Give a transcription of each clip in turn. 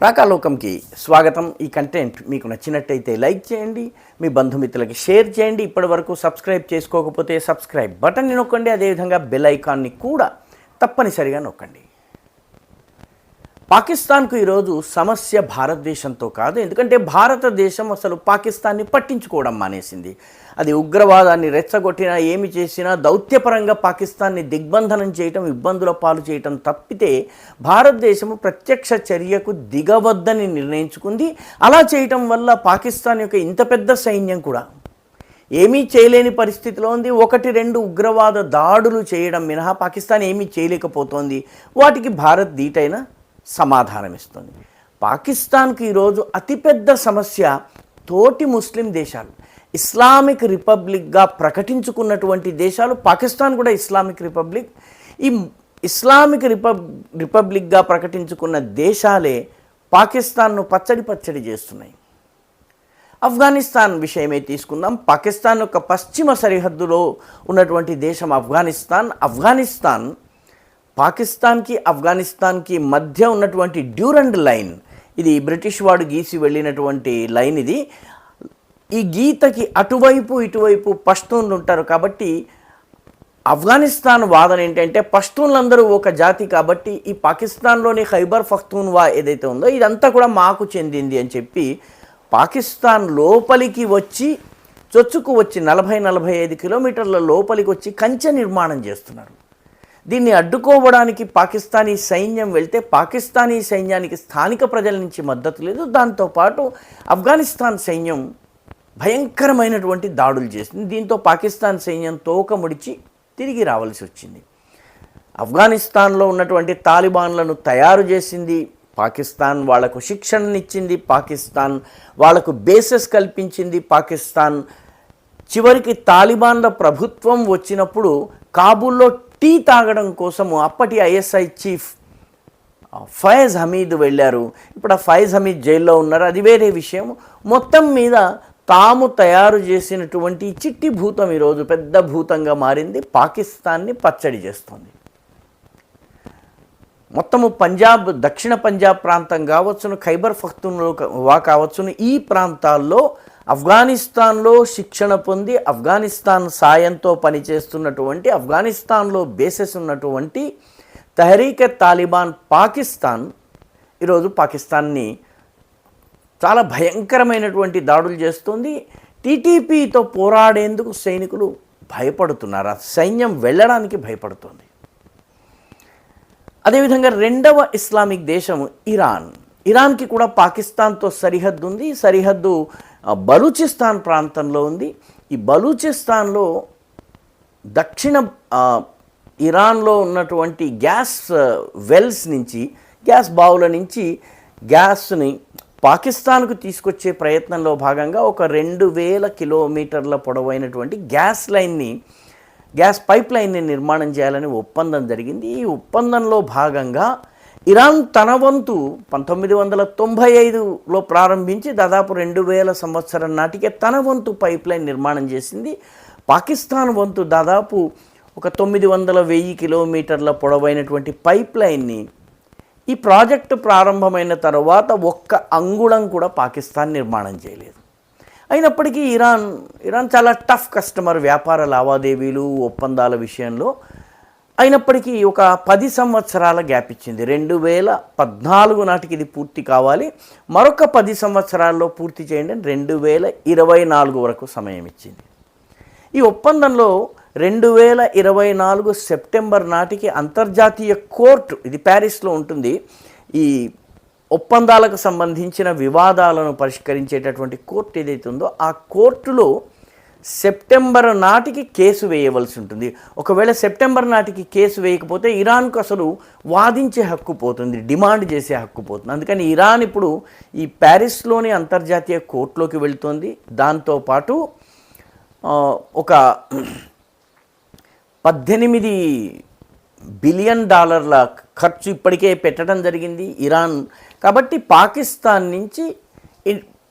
రాకాలోకంకి స్వాగతం. ఈ కంటెంట్ మీకు నచ్చినట్టయితే లైక్ చేయండి, మీ బంధుమిత్రులకి షేర్ చేయండి. ఇప్పటివరకు సబ్స్క్రైబ్ చేసుకోకపోతే సబ్స్క్రైబ్ బటన్ని నొక్కండి, అదేవిధంగా బెల్ ఐకాన్ని కూడా తప్పనిసరిగా నొక్కండి. పాకిస్తాన్కు ఈరోజు సమస్య భారతదేశంతో కాదు, ఎందుకంటే భారతదేశం అసలు పాకిస్తాన్ని పట్టించుకోవడం మానేసింది. అది ఉగ్రవాదాన్ని రెచ్చగొట్టినా ఏమి చేసినా దౌత్యపరంగా పాకిస్తాన్ని దిగ్బంధనం చేయటం, ఇబ్బందుల పాలు చేయటం తప్పితే భారతదేశము ప్రత్యక్ష చర్యకు దిగవద్దని నిర్ణయించుకుంది. అలా చేయటం వల్ల పాకిస్తాన్ యొక్క ఇంత పెద్ద సైన్యం కూడా ఏమీ చేయలేని పరిస్థితిలో ఉంది. 1-2 ఉగ్రవాద దాడులు చేయడం మినహా పాకిస్తాన్ ఏమీ చేయలేకపోతోంది. వాటికి భారత్ ధీటైన సమాధానం ఇస్తుంది. పాకిస్తాన్కి ఈరోజు అతిపెద్ద సమస్య తోటి ముస్లిం దేశాలు, ఇస్లామిక్ రిపబ్లిక్గా ప్రకటించుకున్నటువంటి దేశాలు. పాకిస్తాన్ కూడా ఇస్లామిక్ రిపబ్లిక్. ఈ ఇస్లామిక్ రిపబ్లిక్గా ప్రకటించుకున్న దేశాలే పాకిస్తాన్ను పచ్చడి చేస్తున్నాయి. ఆఫ్ఘనిస్తాన్ విషయమే తీసుకుందాం. పాకిస్తాన్ యొక్క పశ్చిమ సరిహద్దులో ఉన్నటువంటి దేశం ఆఫ్ఘనిస్తాన్ పాకిస్తాన్కి ఆఫ్ఘనిస్తాన్కి మధ్య ఉన్నటువంటి డ్యూరండ్ లైన్, ఇది బ్రిటిష్ వాడు గీసి వెళ్ళినటువంటి లైన్. ఈ గీతకి అటువైపు ఇటువైపు పష్తూన్లు ఉంటారు. కాబట్టి ఆఫ్ఘనిస్తాన్ వాదన ఏంటంటే పష్తూన్లందరూ ఒక జాతి కాబట్టి ఈ పాకిస్తాన్లోని ఖైబర్ పఖ్తూన్వా ఏదైతే ఉందో ఇదంతా కూడా మాకు చెందింది అని చెప్పి పాకిస్తాన్ లోపలికి వచ్చి చొచ్చుకు వచ్చి 40-45 కిలోమీటర్ల లోపలికి వచ్చి కంచె నిర్మాణం చేస్తున్నారు. దీన్ని అడ్డుకోవడానికి పాకిస్తానీ సైన్యం వెళ్తే పాకిస్తానీ సైన్యానికి స్థానిక ప్రజల నుంచి మద్దతు లేదు. దాంతోపాటు ఆఫ్ఘనిస్తాన్ సైన్యం భయంకరమైనటువంటి దాడులు చేసింది. దీంతో పాకిస్తాన్ సైన్యం తోక ముడిచి తిరిగి రావాల్సి వచ్చింది. ఆఫ్ఘనిస్తాన్లో ఉన్నటువంటి తాలిబాన్లను తయారు చేసింది పాకిస్తాన్, వాళ్లకు శిక్షణనిచ్చింది పాకిస్తాన్, వాళ్లకు బేసెస్ కల్పించింది పాకిస్తాన్. చివరికి తాలిబాన్ల ప్రభుత్వం వచ్చినప్పుడు కాబూల్లో టీ తాగడం కోసము అప్పటి ఐఎస్ఐ చీఫ్ ఫైజ్ హమీద్ వెళ్ళారు. ఇప్పుడు ఆ ఫైజ్ హమీద్ జైల్లో ఉన్నారు, అది వేరే విషయం. మొత్తం మీద తాము తయారు చేసినటువంటి చిట్టి భూతం ఈరోజు పెద్ద భూతంగా మారింది, పాకిస్తాన్ని పచ్చడి చేస్తుంది. మొత్తము పంజాబ్, దక్షిణ పంజాబ్ ప్రాంతం కావచ్చును, ఖైబర్ పఖ్తూన్వా కావచ్చును, ఈ ప్రాంతాల్లో ఆఫ్ఘనిస్తాన్లో శిక్షణ పొంది ఆఫ్ఘనిస్తాన్ సాయంతో పనిచేస్తున్నటువంటి, ఆఫ్ఘనిస్తాన్లో బేసెస్ ఉన్నటువంటి తెహ్రీక్ తాలిబాన్ పాకిస్తాన్ ఈరోజు పాకిస్తాన్ని చాలా భయంకరమైనటువంటి దాడులు చేస్తుంది. టీటీపీతో పోరాడేందుకు సైనికులు భయపడుతున్నారు, ఆ సైన్యం వెళ్ళడానికి భయపడుతుంది. అదేవిధంగా రెండవ ఇస్లామిక్ దేశం ఇరాన్కి కూడా పాకిస్తాన్తో సరిహద్దు ఉంది. సరిహద్దు బలూచిస్తాన్ ప్రాంతంలో ఉంది. ఈ బలూచిస్తాన్లో దక్షిణ ఇరాన్లో ఉన్నటువంటి గ్యాస్ వెల్స్ నుంచి, గ్యాస్ బావుల నుంచి గ్యాస్ని పాకిస్తాన్కు తీసుకొచ్చే ప్రయత్నంలో భాగంగా ఒక 2000 కిలోమీటర్ల పొడవైనటువంటి గ్యాస్ పైప్ లైన్ని నిర్మాణం చేయాలని ఒప్పందం జరిగింది. ఈ ఒప్పందంలో భాగంగా ఇరాన్ తన వంతు 1995లో ప్రారంభించి దాదాపు 2000 సంవత్సరం నాటికే తన వంతు పైప్ లైన్ నిర్మాణం చేసింది. పాకిస్తాన్ వంతు దాదాపు ఒక 900-1000 కిలోమీటర్ల పొడవైనటువంటి పైప్ లైన్ని ఈ ప్రాజెక్టు ప్రారంభమైన తర్వాత ఒక్క అంగుళం కూడా పాకిస్తాన్ నిర్మాణం చేయలేదు. అయినప్పటికీ ఇరాన్ చాలా టఫ్ కస్టమర్ వ్యాపార లావాదేవీలు, ఒప్పందాల విషయంలో. అయినప్పటికీ ఒక 10 సంవత్సరాల గ్యాప్ ఇచ్చింది. 2014 నాటికి ఇది పూర్తి కావాలి, మరొక 10 సంవత్సరాల్లో పూర్తి చేయండి అని 2024 వరకు సమయం ఇచ్చింది. ఈ ఒప్పందంలో 2024 సెప్టెంబర్ నాటికి అంతర్జాతీయ కోర్టు, ఇది ప్యారిస్లో ఉంటుంది, ఈ ఒప్పందాలకు సంబంధించిన వివాదాలను పరిష్కరించేటటువంటి కోర్టు ఏదైతే ఉందో ఆ కోర్టులో సెప్టెంబర్ నాటికి కేసు వేయవలసి ఉంటుంది. ఒకవేళ సెప్టెంబర్ నాటికి కేసు వేయకపోతే ఇరాన్కు అసలు వాదించే హక్కు పోతుంది, డిమాండ్ చేసే హక్కు పోతుంది. అందుకని ఇరాన్ ఇప్పుడు ఈ ప్యారిస్లోని అంతర్జాతీయ కోర్టులోకి వెళుతోంది. దాంతోపాటు ఒక $18 బిలియన్ ఖర్చు ఇప్పటికే పెట్టడం జరిగింది ఇరాన్. కాబట్టి పాకిస్తాన్ నుంచి,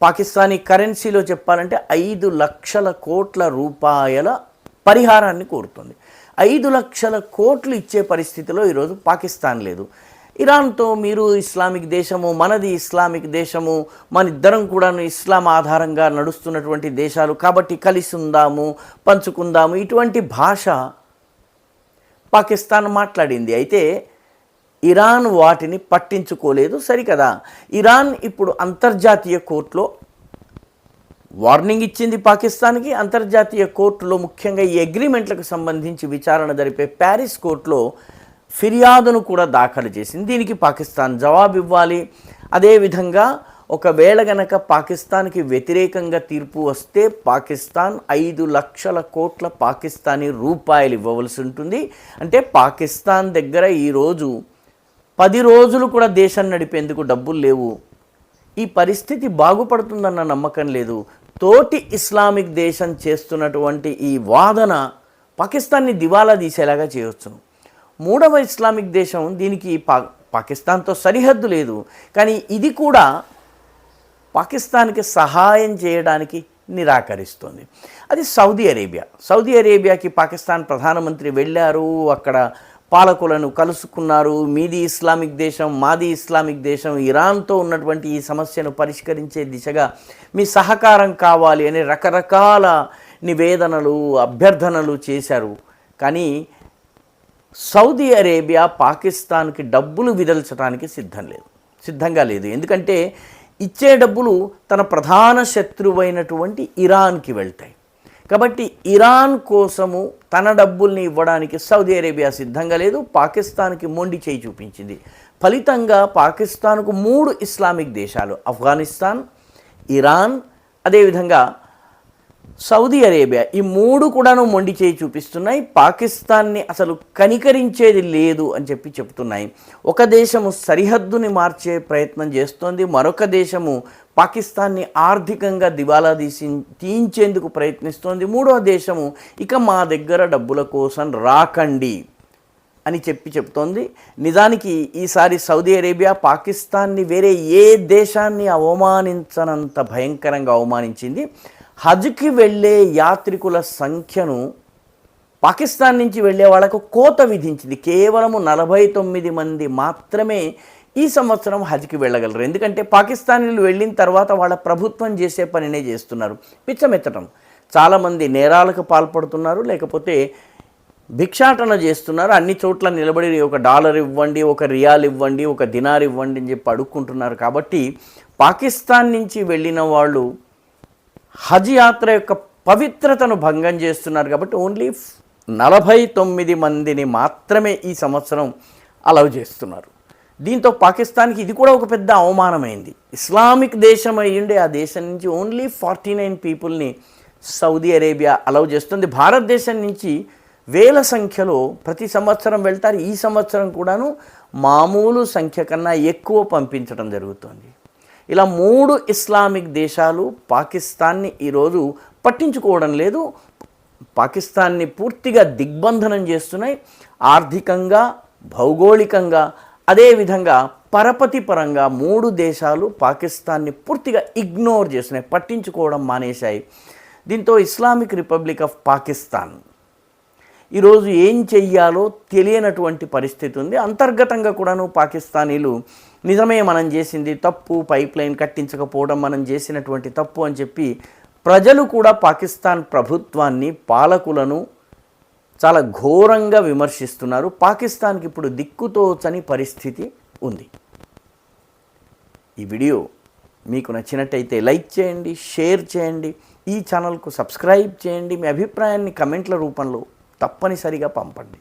పాకిస్తానీ కరెన్సీలో చెప్పాలంటే 5 లక్షల కోట్ల రూపాయల పరిహారాన్ని కోరుతుంది. 5 లక్షల కోట్లు ఇచ్చే పరిస్థితిలో ఈరోజు పాకిస్తాన్ లేదు. ఇరాన్తో మీరు ఇస్లామిక్ దేశము, మనది ఇస్లామిక్ దేశము, మన ఇద్దరం కూడాను ఇస్లాం ఆధారంగా నడుస్తున్నటువంటి దేశాలు కాబట్టి కలిసి ఉందాము, పంచుకుందాము, ఇటువంటి భాష పాకిస్తాన్ మాట్లాడింది. అయితే ఇరాన్ వాటిని పట్టించుకోలేదు. సరికదా, ఇరాన్ ఇప్పుడు అంతర్జాతీయ కోర్టులో వార్నింగ్ ఇచ్చింది పాకిస్తాన్కి. అంతర్జాతీయ కోర్టులో ముఖ్యంగా ఈ అగ్రిమెంట్లకు సంబంధించి విచారణ జరిపే ప్యారిస్ కోర్టులో ఫిర్యాదును కూడా దాఖలు చేసింది. దీనికి పాకిస్తాన్ జవాబు ఇవ్వాలి. అదేవిధంగా ఒకవేళ గనక పాకిస్తాన్కి వ్యతిరేకంగా తీర్పు వస్తే పాకిస్తాన్ 5 లక్షల కోట్ల పాకిస్తానీ రూపాయలు ఇవ్వవలసి ఉంటుంది. అంటే పాకిస్తాన్ దగ్గర ఈరోజు 10 రోజులు కూడా దేశం నడిపేందుకు డబ్బులు లేవు. ఈ పరిస్థితి బాగుపడుతుందన్న నమ్మకం లేదు. తోటి ఇస్లామిక్ దేశం చేస్తున్నటువంటి ఈ వాదన పాకిస్తాన్ని దివాలా తీసేలాగా చేయవచ్చును. మూడవ ఇస్లామిక్ దేశం, దీనికి పాకిస్తాన్తో సరిహద్దు లేదు, కానీ ఇది కూడా పాకిస్తాన్కి సహాయం చేయడానికి నిరాకరిస్తుంది. అది సౌదీ అరేబియా. సౌదీ అరేబియాకి పాకిస్తాన్ ప్రధానమంత్రి వెళ్ళారు, అక్కడ పాలకులను కలుసుకున్నారు. మీది ఇస్లామిక్ దేశం, మాది ఇస్లామిక్ దేశం, ఇరాన్తో ఉన్నటువంటి ఈ సమస్యను పరిష్కరించే దిశగా మీ సహకారం కావాలి అని రకరకాల నివేదనలు, అభ్యర్థనలు చేశారు. కానీ సౌదీ అరేబియా పాకిస్తాన్కి డబ్బులు విదల్చడానికి సిద్ధంగా లేదు. ఎందుకంటే ఇచ్చే డబ్బులు తన ప్రధాన శత్రువైనటువంటి ఇరాన్కి వెళ్తాయి. కాబట్టి ఇరాన్ కోసము తన డబ్బుల్ని ఇవ్వడానికి సౌదీ అరేబియా సిద్ధంగా లేదు. పాకిస్తాన్కి మొండి చేయి చూపించింది. ఫలితంగా పాకిస్తాన్కు 3 ఇస్లామిక్ దేశాలు, ఆఫ్ఘనిస్తాన్, ఇరాన్, అదేవిధంగా సౌదీ అరేబియా, ఈ 3 కూడాను మొండి చేయి చూపిస్తున్నాయి. పాకిస్తాన్ని అసలు కనికరించేది లేదు అని చెప్తున్నాయి. ఒక దేశము సరిహద్దుని మార్చే ప్రయత్నం చేస్తోంది, మరొక దేశము పాకిస్తాన్ని ఆర్థికంగా దివాలా తీయించేందుకు ప్రయత్నిస్తోంది, మూడవ దేశము ఇక మా దగ్గర డబ్బుల కోసం రాకండి అని చెప్తోంది. నిజానికి ఈసారి సౌదీ అరేబియా పాకిస్తాన్ని వేరే ఏ దేశాన్ని అవమానించనంత భయంకరంగా అవమానించింది. హజ్కి వెళ్ళే యాత్రికుల సంఖ్యను పాకిస్తాన్ నుంచి వెళ్ళే వాళ్ళకు కోత విధించింది. కేవలము 49 మంది మాత్రమే ఈ సంవత్సరం హజ్కి వెళ్ళగలరు. ఎందుకంటే పాకిస్తానీలు వెళ్ళిన తర్వాత వాళ్ళ ప్రభుత్వం చేసే పనినే చేస్తున్నారు, పిచ్చమెత్తడం. చాలామంది నేరాలకు పాల్పడుతున్నారు, లేకపోతే భిక్షాటన చేస్తున్నారు. అన్ని చోట్ల నిలబడి $1 ఇవ్వండి, $1 ఇవ్వండి, $1 ఇవ్వండి అని చెప్పి అడుక్కుంటున్నారు. కాబట్టి పాకిస్తాన్ నుంచి వెళ్ళిన వాళ్ళు హజ్ యాత్ర యొక్క పవిత్రతను భంగం చేస్తున్నారు. కాబట్టి ఓన్లీ 49 మందిని మాత్రమే ఈ సంవత్సరం అలౌ చేస్తున్నారు. దీంతో పాకిస్తాన్కి ఇది కూడా ఒక పెద్ద అవమానమైంది. ఇస్లామిక్ దేశం అయ్యుండే ఆ దేశం నుంచి ఓన్లీ 49 పీపుల్ని సౌదీ అరేబియా అలౌ చేస్తుంది. భారతదేశం నుంచి వేల సంఖ్యలో ప్రతి సంవత్సరం వెళ్తారు. ఈ సంవత్సరం కూడాను మామూలు సంఖ్య కన్నా ఎక్కువ పంపించడం జరుగుతుంది. ఇలా 3 ఇస్లామిక్ దేశాలు పాకిస్తాన్ని ఈరోజు పట్టించుకోవడం లేదు, పాకిస్తాన్ని పూర్తిగా దిగ్బంధనం చేస్తున్నాయి. ఆర్థికంగా, భౌగోళికంగా, అదేవిధంగా పరపతి పరంగా 3 దేశాలు పాకిస్తాన్ని పూర్తిగా ఇగ్నోర్ చేస్తున్నాయి, పట్టించుకోవడం మానేశాయి. దీంతో ఇస్లామిక్ రిపబ్లిక్ ఆఫ్ పాకిస్తాన్ ఈరోజు ఏం చెయ్యాలో తెలియనటువంటి పరిస్థితి ఉంది. అంతర్గతంగా కూడాను పాకిస్తానీలు నిజమే మనం చేసింది తప్పు, పైప్ లైన్ కట్టించకపోవడం మనం చేసినటువంటి తప్పు అని చెప్పి ప్రజలు కూడా పాకిస్తాన్ ప్రభుత్వాన్ని, పాలకులను చాలా ఘోరంగా విమర్శిస్తున్నారు. పాకిస్తాన్కి ఇప్పుడు దిక్కుతోచని పరిస్థితి ఉంది. ఈ వీడియో మీకు నచ్చినట్టయితే లైక్ చేయండి, షేర్ చేయండి, ఈ ఛానల్కు సబ్స్క్రైబ్ చేయండి. మీ అభిప్రాయాన్ని కమెంట్ల రూపంలో తప్పనిసరిగా పంపండి.